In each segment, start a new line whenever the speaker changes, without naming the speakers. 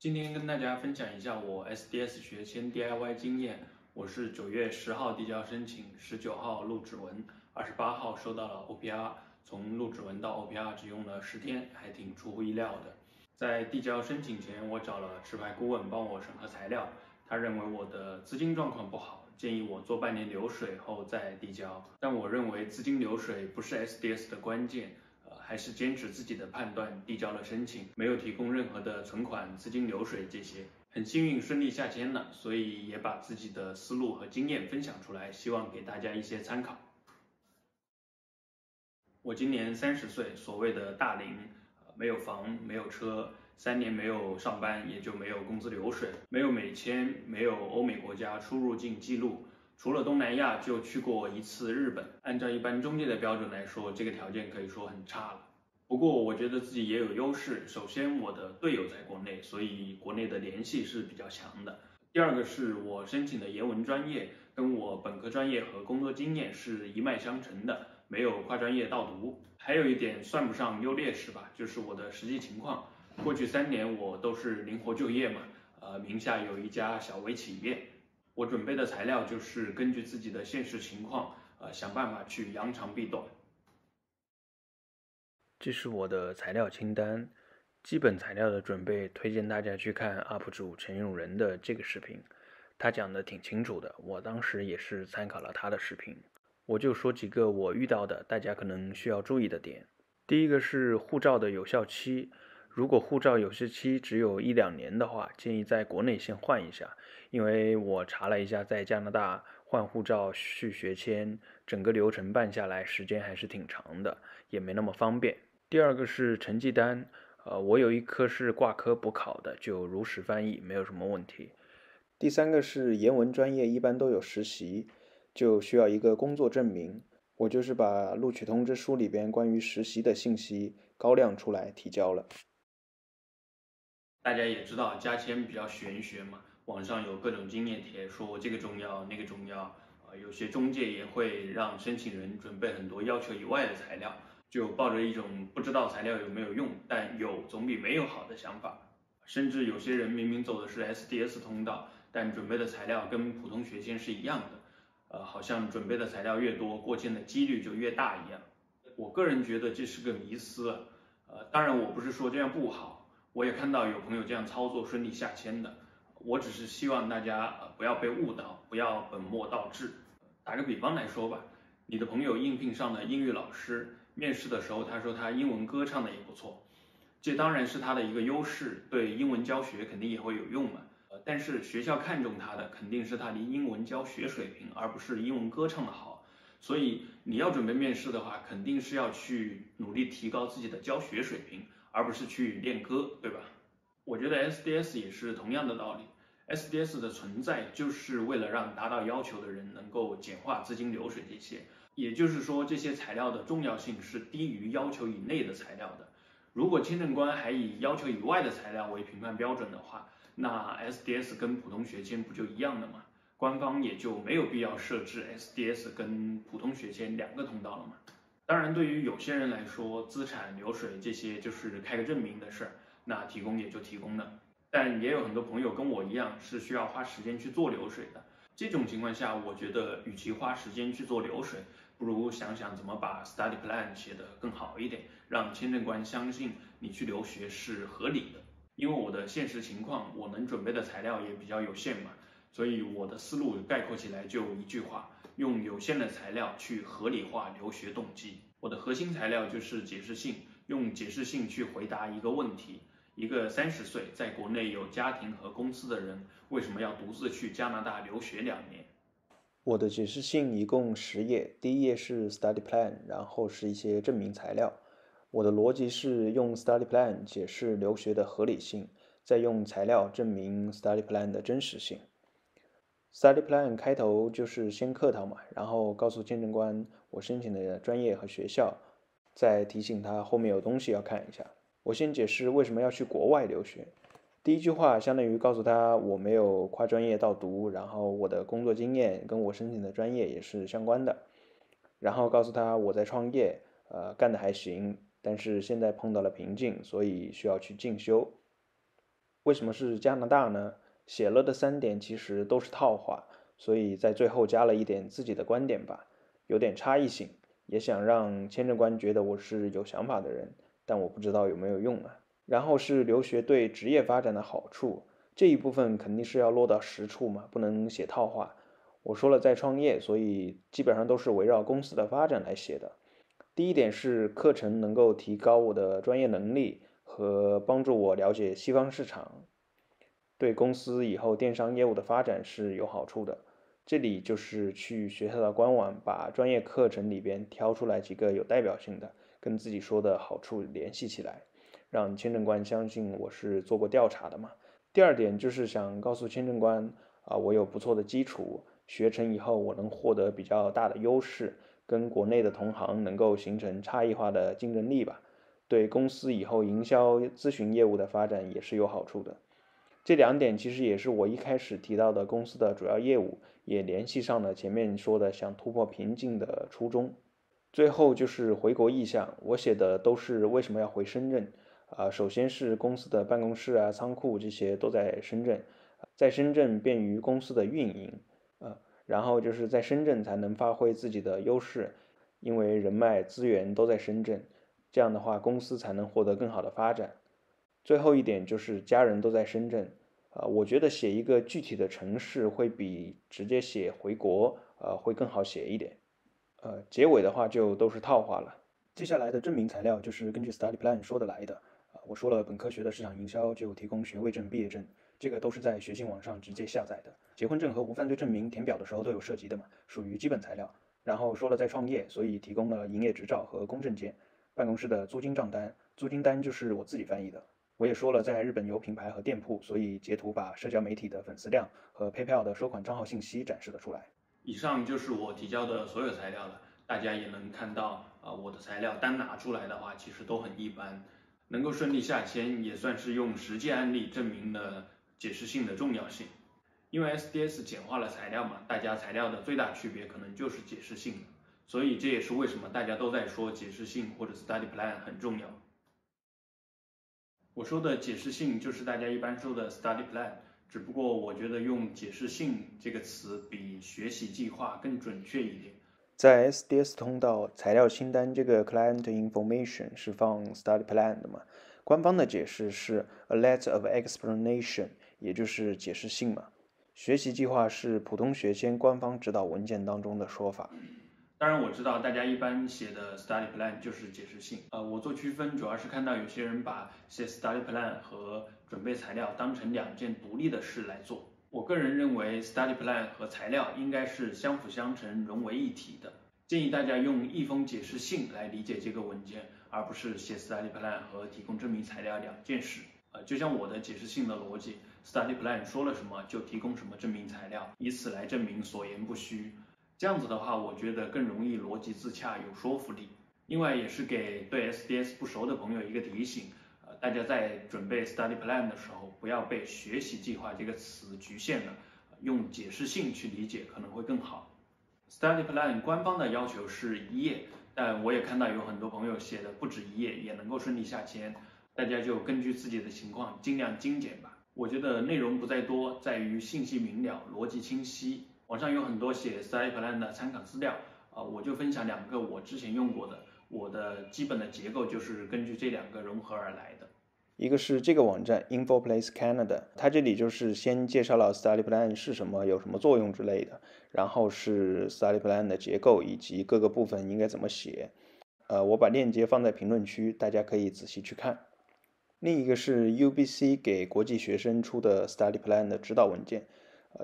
今天跟大家分享一下我 SDS 学签 DIY 经验。我是9月10号递交申请，19号录指纹，28号收到了 OPR。从录指纹到 OPR 只用了10天，还挺出乎意料的。在递交申请前，我找了持牌顾问帮我审核材料，他认为我的资金状况不好，建议我做半年流水后再递交。但我认为资金流水不是 SDS 的关键。还是坚持自己的判断，递交了申请，没有提供任何的存款、资金流水这些。很幸运顺利下签了，所以也把自己的思路和经验分享出来，希望给大家一些参考。我今年30岁，所谓的大龄，没有房，没有车，3年没有上班，也就没有工资流水，没有美签，没有欧美国家出入境记录。除了东南亚，就去过1次日本。按照一般中介的标准来说，这个条件可以说很差了。不过我觉得自己也有优势。首先，我的队友在国内，所以国内的联系是比较强的。第二个是我申请的研文专业跟我本科专业和工作经验是一脉相承的，没有跨专业倒读。还有一点算不上优劣势吧，就是我的实际情况。过去3年我都是灵活就业嘛，名下有一家小微企业。我准备的材料就是根据自己的现实情况，想办法去扬长避短。这是我的材料清单，基本材料的准备，推荐大家去看 UP 主陈永仁的这个视频，他讲的挺清楚的，我当时也是参考了他的视频。我就说几个我遇到的，大家可能需要注意的点。第一个是护照的有效期，如果护照有效期只有1-2年的话，建议在国内先换一下，因为我查了一下，在加拿大换护照续学签，整个流程办下来时间还是挺长的，也没那么方便。第二个是成绩单，我有一科是挂科补考的，就如实翻译，没有什么问题。第三个是研文专业一般都有实习，就需要一个工作证明。我就是把录取通知书里边关于实习的信息高亮出来提交了。大家也知道加签比较玄学嘛，网上有各种经验帖说这个重要那个重要，有些中介也会让申请人准备很多要求以外的材料。就抱着一种不知道材料有没有用，但有总比没有好的想法。甚至有些人明明走的是 SDS 通道，但准备的材料跟普通学签是一样的，好像准备的材料越多，过签的几率就越大一样。我个人觉得这是个迷思，当然我不是说这样不好，我也看到有朋友这样操作顺利下签的，我只是希望大家不要被误导，不要本末倒置。打个比方来说吧，你的朋友应聘上了英语老师，面试的时候他说他英文歌唱的也不错，这当然是他的一个优势，对英文教学肯定也会有用嘛。但是学校看中他的肯定是他的英文教学水平，而不是英文歌唱的好。所以你要准备面试的话，肯定是要去努力提高自己的教学水平，而不是去练歌，对吧？我觉得 SDS 也是同样的道理。SDS 的存在就是为了让达到要求的人能够简化资金流水这些，也就是说这些材料的重要性是低于要求以内的材料的。如果签证官还以要求以外的材料为评判标准的话，那 SDS 跟普通学签不就一样的吗？官方也就没有必要设置 SDS 跟普通学签2个通道了嘛。当然，对于有些人来说，资产流水这些就是开个证明的事儿，那提供也就提供了。但也有很多朋友跟我一样是需要花时间去做流水的。这种情况下，我觉得与其花时间去做流水，不如想想怎么把 study plan 写得更好一点，让签证官相信你去留学是合理的。因为我的现实情况，我能准备的材料也比较有限嘛，所以我的思路概括起来就一句话：用有限的材料去合理化留学动机。我的核心材料就是解释信，用解释信去回答一个问题：一个30岁在国内有家庭和公司的人，为什么要独自去加拿大留学2年？我的解释信一共10页，第一页是 study plan，然后是一些证明材料。我的逻辑是用 study plan 解释留学的合理性，再用材料证明 study plan 的真实性。study plan 开头就是先客套嘛，然后告诉签证官我申请的专业和学校，再提醒他后面有东西要看一下。我先解释为什么要去国外留学。第一句话相当于告诉他我没有跨专业倒读，然后我的工作经验跟我申请的专业也是相关的，然后告诉他我在创业，干得还行，但是现在碰到了瓶颈，所以需要去进修。为什么是加拿大呢？写了的3点其实都是套话，所以在最后加了一点自己的观点吧，有点差异性，也想让签证官觉得我是有想法的人，但我不知道有没有用啊。然后是留学对职业发展的好处，这一部分肯定是要落到实处嘛，不能写套话。我说了在创业，所以基本上都是围绕公司的发展来写的。第一点是课程能够提高我的专业能力和帮助我了解西方市场，对公司以后电商业务的发展是有好处的。这里就是去学校的官网，把专业课程里边挑出来几个有代表性的，跟自己说的好处联系起来，让签证官相信我是做过调查的嘛。第二点就是想告诉签证官我有不错的基础，学成以后我能获得比较大的优势，跟国内的同行能够形成差异化的竞争力吧，对公司以后营销咨询业务的发展也是有好处的。这2点其实也是我一开始提到的公司的主要业务，也联系上了前面说的想突破瓶颈的初衷。最后就是回国意向，我写的都是为什么要回深圳首先是公司的办公室仓库这些都在深圳，在深圳便于公司的运营，然后就是在深圳才能发挥自己的优势，因为人脉资源都在深圳，这样的话公司才能获得更好的发展。最后一点就是家人都在深圳，我觉得写一个具体的城市会比直接写回国，会更好写一点。结尾的话就都是套话了。接下来的证明材料就是根据 study plan 说的来的。我说了，本科学的市场营销就提供学位证、毕业证，这个都是在学信网上直接下载的。结婚证和无犯罪证明填表的时候都有涉及的嘛，属于基本材料。然后说了在创业，所以提供了营业执照和公证件，办公室的租金账单，租金单就是我自己翻译的。我也说了在日本有品牌和店铺，所以截图把社交媒体的粉丝量和 PayPal 的收款账号信息展示了出来。
以上就是我提交的所有材料了，大家也能看到我的材料单拿出来的话，其实都很一般，能够顺利下签，也算是用实际案例证明了解释性的重要性。因为 SDS 简化了材料嘛，大家材料的最大区别可能就是解释性了，所以这也是为什么大家都在说解释性或者 study plan 很重要。我说的解释性就是大家一般说的 study plan， 只不过我觉得用解释性这个词比学习计划更准确一点。
在 SDS 通道材料清单这个 client information 是放 study plan 的嘛？官方的解释是 a letter of explanation， 也就是解释信嘛。学习计划是普通学签官方指导文件当中的说法。
当然我知道大家一般写的 study plan 就是解释性，我做区分主要是看到有些人把写 study plan 和准备材料当成2件独立的事来做。我个人认为 study plan 和材料应该是相辅相成、融为一体的。建议大家用一封解释信来理解这个文件，而不是写 study plan 和提供证明材料2件事。就像我的解释信的逻辑 ，study plan 说了什么就提供什么证明材料，以此来证明所言不虚。这样子的话，我觉得更容易逻辑自洽，有说服力。另外，也是给对 SDS 不熟的朋友一个提醒，大家在准备 study plan 的时候，不要被学习计划这个词局限了，用解释性去理解可能会更好。study plan 官方的要求是1页，但我也看到有很多朋友写的不止1页，也能够顺利下签。大家就根据自己的情况尽量精简吧。我觉得内容不在多，在于信息明了，逻辑清晰。网上有很多写 study plan 的参考资料，我就分享2个我之前用过的，我的基本的结构就是根据这2个融合而来的。
一个是这个网站 InfoPlace Canada， 它这里就是先介绍了 study plan 是什么，有什么作用之类的，然后是 study plan 的结构以及各个部分应该怎么写。我把链接放在评论区，大家可以仔细去看。另一个是 UBC 给国际学生出的 study plan 的指导文件，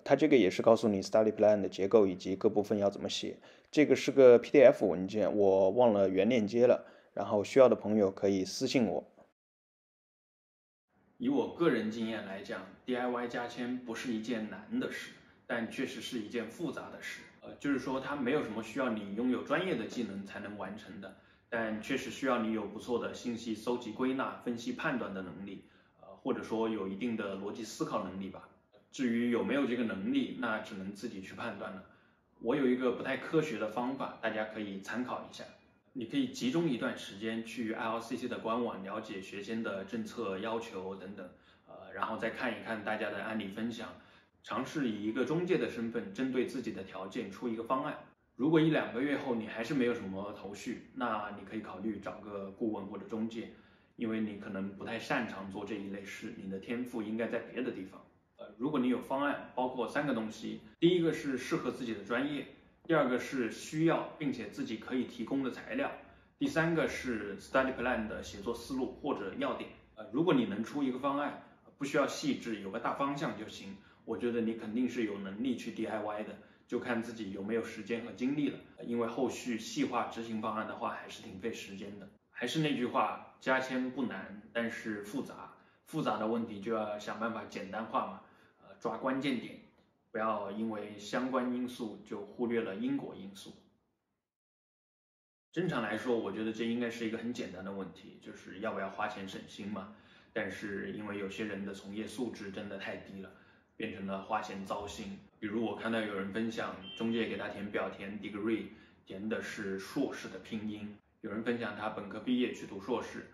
它这个也是告诉你 study plan 的结构以及各部分要怎么写。这个是个 PDF 文件，我忘了原链接了，然后需要的朋友可以私信我。
以我个人经验来讲 ，DIY 加签不是一件难的事，但确实是一件复杂的事。就是说它没有什么需要你拥有专业的技能才能完成的，但确实需要你有不错的信息搜集、归纳、分析、判断的能力，或者说有一定的逻辑思考能力吧。至于有没有这个能力，那只能自己去判断了。我有一个不太科学的方法，大家可以参考一下。你可以集中一段时间去 IRCC 的官网了解学签的政策要求等等，然后再看一看大家的案例分享，尝试以一个中介的身份针对自己的条件出一个方案。如果1-2个月后你还是没有什么头绪，那你可以考虑找个顾问或者中介，因为你可能不太擅长做这一类事，你的天赋应该在别的地方。如果你有方案，包括3个东西，第一个是适合自己的专业，第2个是需要并且自己可以提供的材料，第3个是 study plan 的写作思路或者要点。如果你能出一个方案，不需要细致，有个大方向就行，我觉得你肯定是有能力去 DIY 的，就看自己有没有时间和精力了。因为后续细化执行方案的话，还是挺费时间的。还是那句话，加签不难，但是复杂，复杂的问题就要想办法简单化嘛，抓关键点，不要因为相关因素就忽略了因果因素。正常来说，我觉得这应该是一个很简单的问题，就是要不要花钱省心嘛。但是因为有些人的从业素质真的太低了，变成了花钱糟心。比如我看到有人分享，中介给他填表填 degree， 填的是硕士的拼音；有人分享他本科毕业去读硕士，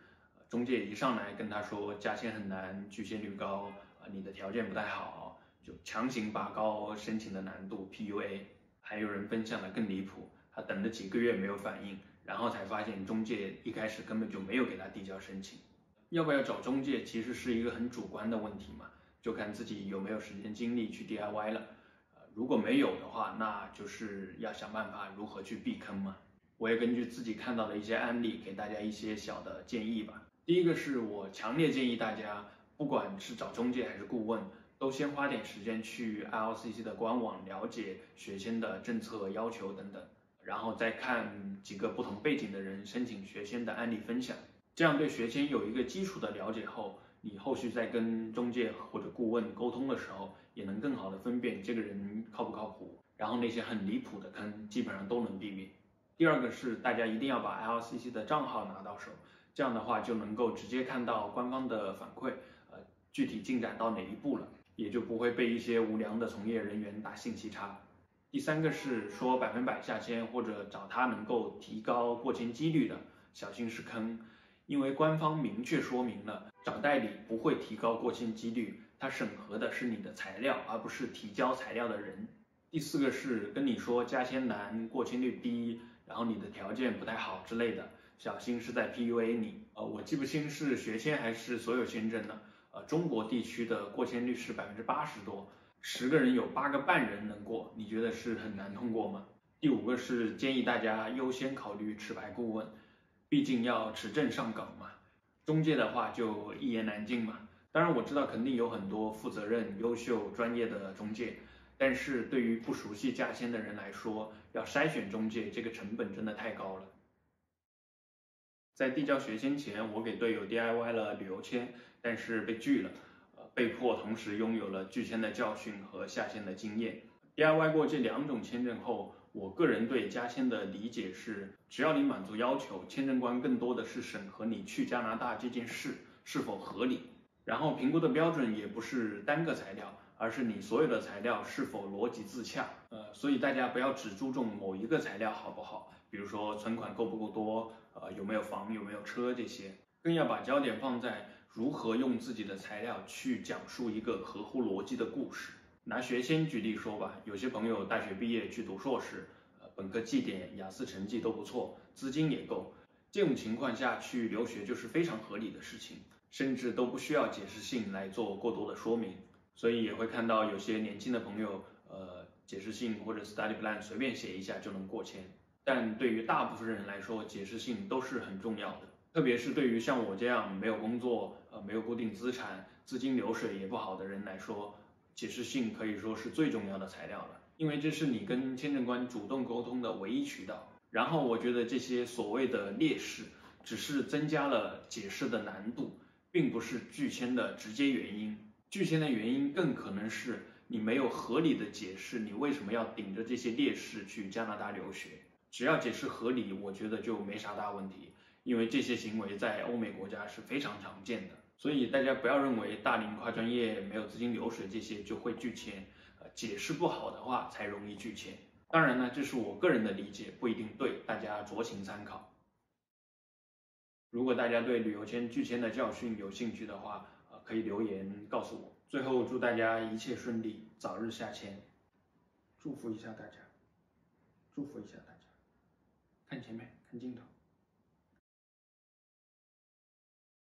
中介一上来跟他说加签很难，拒签率高，你的条件不太好，就强行拔高申请的难度 PUA。还有人分享的更离谱，他等了几个月没有反应，然后才发现中介一开始根本就没有给他递交申请。要不要找中介其实是一个很主观的问题嘛，就看自己有没有时间精力去 DIY 了。如果没有的话，那就是要想办法如何去避坑嘛。我也根据自己看到的一些案例，给大家一些小的建议吧。第一个是我强烈建议大家，不管是找中介还是顾问，都先花点时间去 ILCC 的官网了解学签的政策要求等等，然后再看几个不同背景的人申请学签的案例分享。这样对学签有一个基础的了解后，你后续在跟中介或者顾问沟通的时候，也能更好的分辨这个人靠不靠谱，然后那些很离谱的坑基本上都能避免。第2个是大家一定要把 ILCC 的账号拿到手，这样的话就能够直接看到官方的反馈，具体进展到哪一步了，也就不会被一些无良的从业人员打信息差。第3个是说100%下签或者找他能够提高过签几率的，小心是坑。因为官方明确说明了，找代理不会提高过签几率，它审核的是你的材料，而不是提交材料的人。第4个是跟你说加签难、过签率低，然后你的条件不太好之类的，小心是在 PUA 你。我记不清是学签还是所有签证了。中国地区的过签率是80%多，10个人有8个半人能过，你觉得是很难通过吗？第5个是建议大家优先考虑持牌顾问，毕竟要持证上岗嘛。中介的话就一言难尽嘛。当然我知道肯定有很多负责任、优秀、专业的中介，但是对于不熟悉加签的人来说，要筛选中介这个成本真的太高了。在递交学签前，我给队友 DIY 了旅游签，但是被拒了，被迫同时拥有了拒签的教训和下签的经验。DIY 过这2种签证后，我个人对加签的理解是，只要你满足要求，签证官更多的是审核你去加拿大这件事是否合理，然后评估的标准也不是单个材料，而是你所有的材料是否逻辑自洽。所以大家不要只注重某一个材料好不好，比如说存款够不够多，有没有房有没有车这些，更要把焦点放在如何用自己的材料去讲述一个合乎逻辑的故事。拿学签举例说吧，有些朋友大学毕业去读硕士，本科绩点、雅思成绩都不错，资金也够，这种情况下去留学就是非常合理的事情，甚至都不需要解释信来做过多的说明。所以也会看到有些年轻的朋友，解释信或者 study plan 随便写一下就能过签，但对于大部分人来说，解释信都是很重要的，特别是对于像我这样没有工作、没有固定资产、资金流水也不好的人来说，解释信可以说是最重要的材料了，因为这是你跟签证官主动沟通的唯一渠道。然后我觉得这些所谓的劣势，只是增加了解释的难度，并不是拒签的直接原因。拒签的原因更可能是你没有合理的解释你为什么要顶着这些劣势去加拿大留学。只要解释合理，我觉得就没啥大问题，因为这些行为在欧美国家是非常常见的。所以大家不要认为大龄跨专业没有资金流水这些就会拒签，解释不好的话才容易拒签。当然呢，这是我个人的理解，不一定对，大家酌情参考。如果大家对旅游签拒签的教训有兴趣的话，可以留言告诉我。最后祝大家一切顺利，早日下签，祝福一下大家，祝福一下大家，看前面，看镜头。